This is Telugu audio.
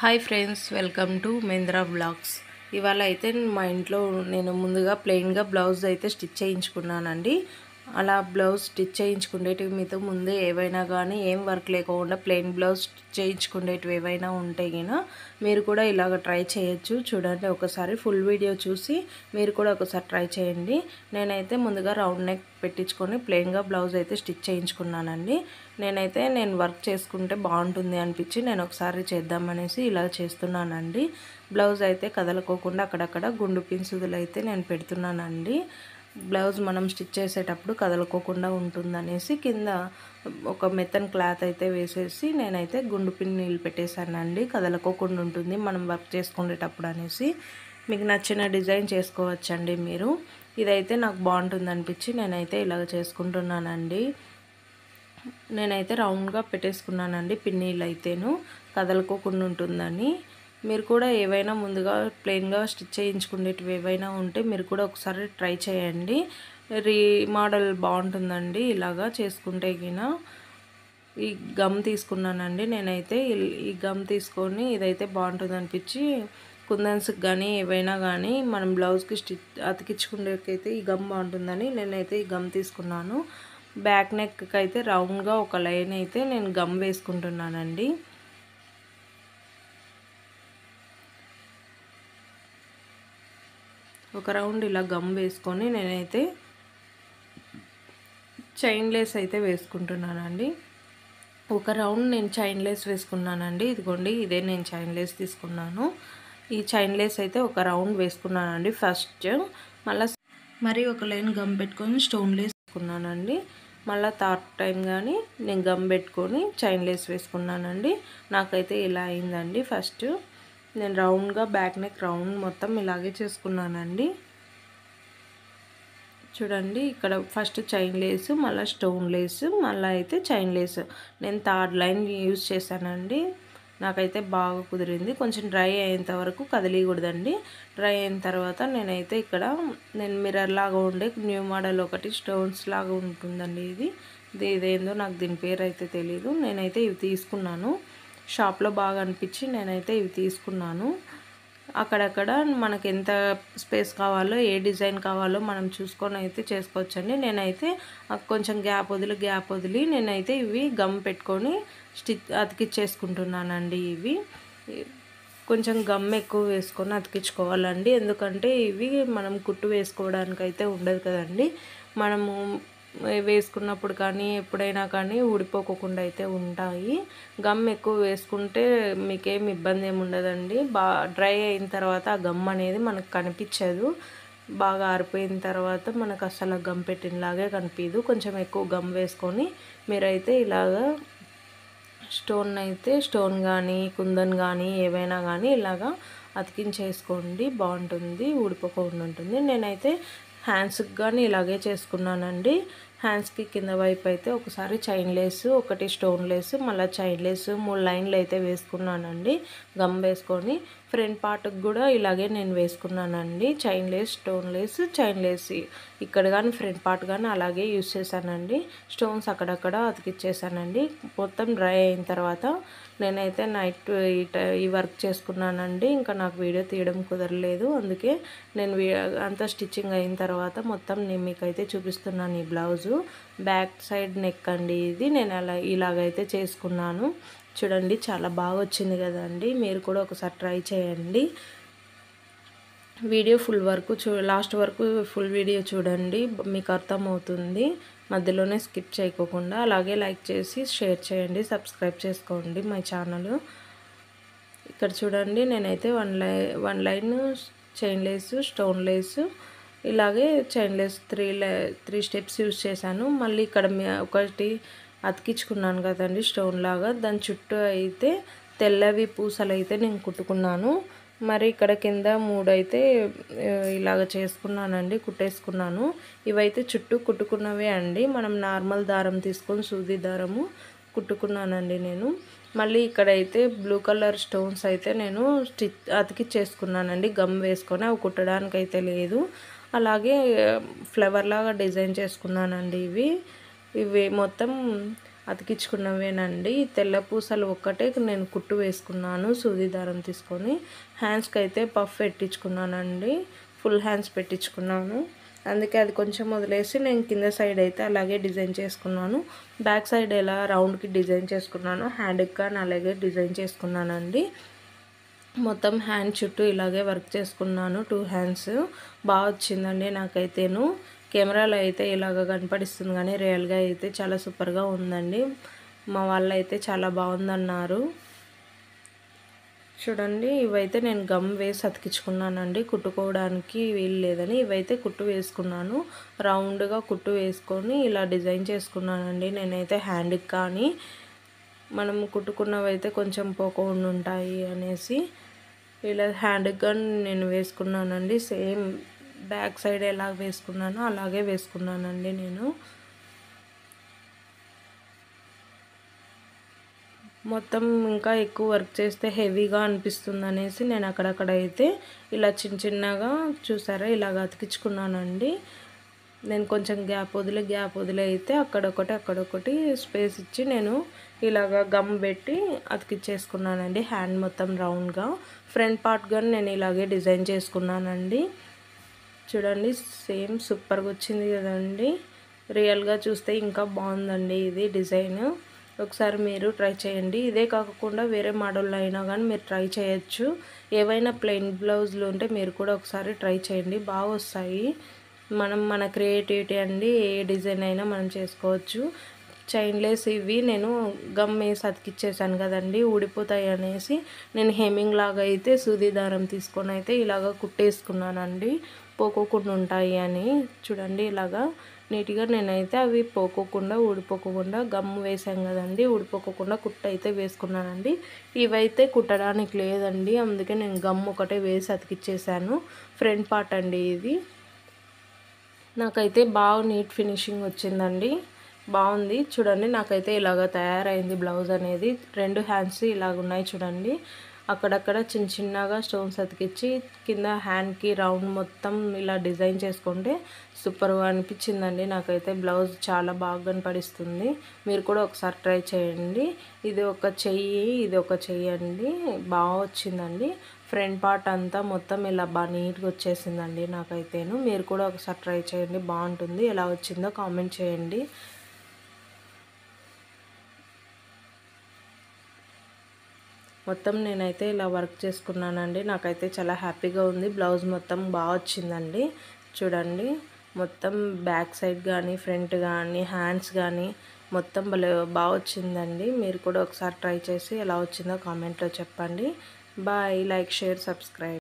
Hi friends, welcome to Mahendra vlogs. ఇవాళ అయితే మా ఇంట్లో నేను ముందుగా ప్లెయిన్గా బ్లౌజ్ అయితే స్టిచ్ చేయించుకున్నానండి. అలా బ్లౌజ్ స్టిచ్ చేయించుకునేటివి మీతో ముందే ఏవైనా కానీ ఏం వర్క్ లేకుండా ప్లెయిన్ బ్లౌజ్ స్టిచ్ చేయించుకునేటివి ఏవైనా ఉంటే గిన మీరు కూడా ఇలాగ ట్రై చేయొచ్చు. చూడండి, ఒకసారి ఫుల్ వీడియో చూసి మీరు కూడా ఒకసారి ట్రై చేయండి. నేనైతే ముందుగా రౌండ్ నెక్ పెట్టించుకొని ప్లెయిన్గా బ్లౌజ్ అయితే స్టిచ్ చేయించుకున్నానండి. నేను వర్క్ చేసుకుంటే బాగుంటుంది అనిపించి నేను ఒకసారి చేద్దామనేసి ఇలా చేస్తున్నానండి. బ్లౌజ్ అయితే కదలకోకుండా అక్కడక్కడ గుండు పిన్సుదులు అయితే నేను పెడుతున్నానండి. బ్లౌజ్ మనం స్టిచ్ చేసేటప్పుడు కదలకోకుండా ఉంటుందనేసి కింద ఒక మెత్తన్ క్లాత్ అయితే వేసేసి నేనైతే గుండు పిన్ నీళ్ళు పెట్టేశానండి. కదలకోకుండా ఉంటుంది మనం వర్క్ చేసుకునేటప్పుడు అనేసి. మీకు నచ్చిన డిజైన్ చేసుకోవచ్చండి మీరు. ఇదైతే నాకు బాగుంటుంది అనిపించి నేనైతే ఇలాగ చేసుకుంటున్నానండి. నేనైతే రౌండ్గా పెట్టేసుకున్నానండి పిన్నీళ్ళు అయితేను కదలకోకుండా ఉంటుందని. మీరు కూడా ఏవైనా ముందుగా ప్లెయిన్గా స్టిచ్ చేయించుకునేటివి ఏవైనా ఉంటే మీరు కూడా ఒకసారి ట్రై చేయండి. మోడల్ బాగుంటుందండి ఇలాగా చేసుకుంటే గిన. ఈ గమ్ తీసుకున్నానండి నేనైతే. ఈ గమ్ తీసుకొని ఇదైతే బాగుంటుంది అనిపించి కుందన్స్కి కానీ ఏవైనా కానీ మనం బ్లౌజ్కి అతికించుకునేకైతే ఈ గమ్ బాగుంటుందని నేనైతే ఈ గమ్ తీసుకున్నాను. బ్యాక్ నెక్కి అయితే రౌండ్గా ఒక లైన్ అయితే నేను గమ్ వేసుకుంటున్నానండి. ఒక రౌండ్ ఇలా గమ్ వేసుకొని నేనైతే చైన్ లేస్ అయితే వేసుకుంటున్నానండి. ఒక రౌండ్ నేను చైన్ లేస్ వేసుకున్నానండి. ఇదిగోండి, ఇదే నేను చైన్ లేస్ తీసుకున్నాను. ఈ చైన్ లేస్ అయితే ఒక రౌండ్ వేసుకున్నానండి ఫస్ట్. మరి ఒక లైన్ గమ్ పెట్టుకొని స్టోన్ లేస్ వేసుకున్నానండి. మళ్ళీ థర్డ్ టైం కానీ నేను గమ్ పెట్టుకొని చైన్ లేస్ వేసుకున్నానండి. నాకైతే ఇలా అయిందండి. ఫస్ట్ నేను రౌండ్గా బ్యాక్ నెక్ రౌండ్ మొత్తం ఇలాగే చేసుకున్నానండి. చూడండి, ఇక్కడ ఫస్ట్ చైన్ లేసు, మళ్ళీ స్టోన్ లేసు, మళ్ళీ అయితే చైన్ లేసు నేను థర్డ్ లైన్ యూజ్ చేశానండి. నాకైతే బాగా కుదిరింది. కొంచెం డ్రై అయ్యేంత వరకు కదిలియకూడదండి. డ్రై అయిన తర్వాత నేనైతే ఇక్కడ మిర్రర్ లాగా ఉండే న్యూ మోడల్ ఒకటి స్టోన్స్ లాగా ఉంటుందండి. ఇదేందో నాకు దీని పేరు అయితే తెలీదు. నేనైతే ఇవి తీసుకున్నాను. షాప్లో బాగా అనిపించి నేనైతే ఇవి తీసుకున్నాను. అక్కడక్కడ మనకి ఎంత స్పేస్ కావాలో ఏ డిజైన్ కావాలో మనం చూసుకొని అయితే చేసుకోవచ్చండి. నేనైతే కొంచెం గ్యాప్ వదిలి నేనైతే ఇవి గమ్ పెట్టుకొని అతికిచ్చేసుకుంటున్నానండి. ఇవి కొంచెం గమ్ ఎక్కువ వేసుకొని అతికించుకోవాలండి. ఎందుకంటే ఇవి మనం కుట్టు వేసుకోవడానికి అయితే ఉండదు కదండి. మనము వేసుకున్నప్పుడు కానీ ఎప్పుడైనా కానీ ఊడిపోకుండా అయితే ఉంటాయి. గమ్ ఎక్కువ వేసుకుంటే మీకేం ఇబ్బంది ఏమి ఉండదండి. డ్రై అయిన తర్వాత ఆ గమ్ అనేది మనకు కనిపించదు. బాగా ఆరిపోయిన తర్వాత మనకు అసలు గమ్ పెట్టినలాగే కనిపించదు. కొంచెం ఎక్కువ గమ్ వేసుకొని మీరైతే ఇలాగా స్టోన్ కానీ కుందన్ కానీ ఏవైనా కానీ ఇలాగా అతికించేసుకోండి. బాగుంటుంది, ఊడిపోకుండా ఉంటుంది. నేనైతే హ్యాండ్స్కి కానీ ఇలాగే చేసుకున్నానండి. హ్యాండ్స్కి కింద వైపు అయితే ఒకసారి చైన్ లేసు, ఒకటి స్టోన్ లేసు, మళ్ళీ చైన్ లేసు 3 లైన్లు అయితే వేసుకున్నానండి గమ్ వేసుకొని. ఫ్రంట్ పార్ట్కి కూడా ఇలాగే నేను వేసుకున్నానండి. Chain lace, stone lace, chain lace ఇక్కడ కానీ ఫ్రంట్ పార్ట్ కానీ అలాగే యూజ్ చేశానండి. స్టోన్స్ అక్కడక్కడ అతికిచ్చేసానండి. మొత్తం డ్రై అయిన తర్వాత నేనైతే నైట్ ఈ వర్క్ చేసుకున్నానండి. ఇంకా నాకు వీడియో తీయడం కుదరలేదు. అందుకే నేను అంతా స్టిచ్చింగ్ అయిన తర్వాత మొత్తం నేను మీకైతే చూపిస్తున్నాను. ఈ బ్లౌజు బ్యాక్ సైడ్ నెక్ అండి ఇది. నేను ఇలాగైతే చేసుకున్నాను. చూడండి, చాలా బాగా వచ్చింది కదండి. మీరు కూడా ఒకసారి ట్రై చేయండి. వీడియో లాస్ట్ వరకు ఫుల్ వీడియో చూడండి, మీకు అర్థమవుతుంది. మధ్యలోనే స్కిప్ చేయకోకుండా. అలాగే లైక్ చేసి షేర్ చేయండి, సబ్స్క్రైబ్ చేసుకోండి మై ఛానల్. ఇక్కడ చూడండి, నేనైతే one line chain lace, stone lace, ఇలాగే చైన్ లేస్ 3 స్టెప్స్ యూజ్ చేశాను. మళ్ళీ ఇక్కడ ఒకటి అతికించుకున్నాను కదండి స్టోన్ లాగా, దాని చుట్టూ అయితే తెల్లవి పూసలు అయితే నేను కుట్టుకున్నాను. మరి ఇక్కడ కింద 3 అయితే ఇలాగ చేసుకున్నానండి, కుట్టేసుకున్నాను. ఇవైతే చుట్టూ కుట్టుకున్నవే అండి. మనం నార్మల్ దారం తీసుకొని సూది దారము కుట్టుకున్నానండి నేను. మళ్ళీ ఇక్కడైతే బ్లూ కలర్ స్టోన్స్ అయితే నేను అతికిచ్చేసుకున్నానండి గమ్ వేసుకొని. అవి కుట్టడానికి అయితే లేదు. అలాగే ఫ్లవర్ లాగా డిజైన్ చేసుకున్నానండి. ఇవి మొత్తం అతికించుకున్నవేనండి. తెల్ల పూసలు ఒక్కటే నేను కుట్టు వేసుకున్నాను సూది దారం తీసుకొని. హ్యాండ్స్కి అయితే పఫ్ పెట్టించుకున్నానండి, ఫుల్ హ్యాండ్స్ పెట్టించుకున్నాను. అందుకే అది కొంచెం వదిలేసి నేను కింద సైడ్ అయితే అలాగే డిజైన్ చేసుకున్నాను. బ్యాక్ సైడ్ ఎలా రౌండ్కి డిజైన్ చేసుకున్నాను, హ్యాండ్కి కానీ అలాగే డిజైన్ చేసుకున్నానండి. మొత్తం హ్యాండ్ చుట్టూ ఇలాగే వర్క్ చేసుకున్నాను. 2 హ్యాండ్స్ బాగా వచ్చిందండి నాకైతేను. కెమెరాలో అయితే ఇలాగ కనపడిస్తుంది కానీ రియల్గా అయితే చాలా సూపర్గా ఉందండి. మా వాళ్ళు అయితే చాలా బాగుందన్నారు. చూడండి, ఇవైతే నేను గమ్ వేసి అతికించుకున్నానండి, కుట్టుకోవడానికి వీలు లేదని. ఇవైతే కుట్టు వేసుకున్నాను, రౌండ్గా కుట్టు వేసుకొని ఇలా డిజైన్ చేసుకున్నానండి. నేనైతే హ్యాండ్కి కానీ మనం కుట్టుకున్నవైతే కొంచెం పోకుండా ఉంటాయి అనేసి ఇలా హ్యాండ్కి కానీ నేను వేసుకున్నానండి. సేమ్ బ్యాక్ సైడ్ ఎలా వేసుకున్నానో అలాగే వేసుకున్నానండి నేను. మొత్తం ఇంకా ఎక్కువ వర్క్ చేస్తే హెవీగా అనిపిస్తుంది అనేసి నేను అక్కడక్కడ అయితే ఇలా చిన్న చిన్నగా చూసారా ఇలాగ అతికించుకున్నానండి. నేను కొంచెం గ్యాప్ వదిలి అయితే అక్కడొకటి స్పేస్ ఇచ్చి నేను ఇలాగ గమ్ పెట్టి అతికించేసుకున్నానండి. హ్యాండ్ మొత్తం రౌండ్గా, ఫ్రంట్ పార్ట్ కానీ నేను ఇలాగే డిజైన్ చేసుకున్నానండి. చూడండి, సేమ్ సూపర్గా వచ్చింది కదండి. రియల్గా చూస్తే ఇంకా బాగుందండి ఇది డిజైన్. ఒకసారి మీరు ట్రై చేయండి. ఇదే కాకుండా వేరే మోడల్లో అయినా కానీ మీరు ట్రై చేయొచ్చు. ఏవైనా ప్లెయిన్ బ్లౌజులు ఉంటే మీరు కూడా ఒకసారి ట్రై చేయండి, బాగా వస్తాయి. మన క్రియేటివిటీ అండి, ఏ డిజైన్ అయినా మనం చేసుకోవచ్చు. చైన్లెస్ ఇవి నేను గమ్ వేసి అతికిచ్చేసాను కదండి, ఊడిపోతాయి అనేసి నేను హెమ్మింగ్ లాగా అయితే సూది దారం తీసుకొని అయితే ఇలాగ కుట్టేసుకున్నానండి, పోకోకుండా ఉంటాయి అని. చూడండి, ఇలాగా నీట్గా నేనైతే అవి పోకోకుండా ఊడిపోకుండా గమ్ వేసాం కదండి, ఊడిపోకుండా కుట్ట అయితే వేసుకున్నానండి. ఇవైతే కుట్టడానికి లేదండి, అందుకే నేను గమ్ ఒకటే వేసి అతికిచ్చేసాను. ఫ్రంట్ పార్ట్ అండి ఇది. నాకైతే బాగా నీట్ ఫినిషింగ్ వచ్చిందండి, బాగుంది. చూడండి, నాకైతే ఇలాగ తయారైంది బ్లౌజ్ అనేది. 2 హ్యాండ్స్ ఇలాగ ఉన్నాయి చూడండి. అక్కడక్కడ చిన్నగా స్టోన్స్ అతికిచ్చి కింద హ్యాండ్కి రౌండ్ మొత్తం ఇలా డిజైన్ చేసుకుంటే సూపర్గా అనిపించిందండి. నాకైతే బ్లౌజ్ చాలా బాగా కనపడిస్తుంది. మీరు కూడా ఒకసారి ట్రై చేయండి. ఇది ఒక చెయ్యి అండి, బాగా వచ్చిందండి. ఫ్రంట్ పార్ట్ అంతా మొత్తం ఇలా బాగా నీట్గా వచ్చేసిందండి నాకైతేను. మీరు కూడా ఒకసారి ట్రై చేయండి, బాగుంటుంది. ఎలా వచ్చిందో కామెంట్ చేయండి. మొత్తం నేనైతే ఇలా వర్క్ చేసుకున్నానండి, నాకైతే చాలా హ్యాపీగా ఉంది. బ్లౌజ్ మొత్తం బాగా వచ్చిందండి. చూడండి, మొత్తం బ్యాక్ సైడ్ కానీ ఫ్రంట్ కానీ హ్యాండ్స్ కానీ మొత్తం బాగా వచ్చిందండి. మీరు కూడా ఒకసారి ట్రై చేసి ఎలా వచ్చిందో కామెంట్లో చెప్పండి. బాయ్. Like, share, subscribe.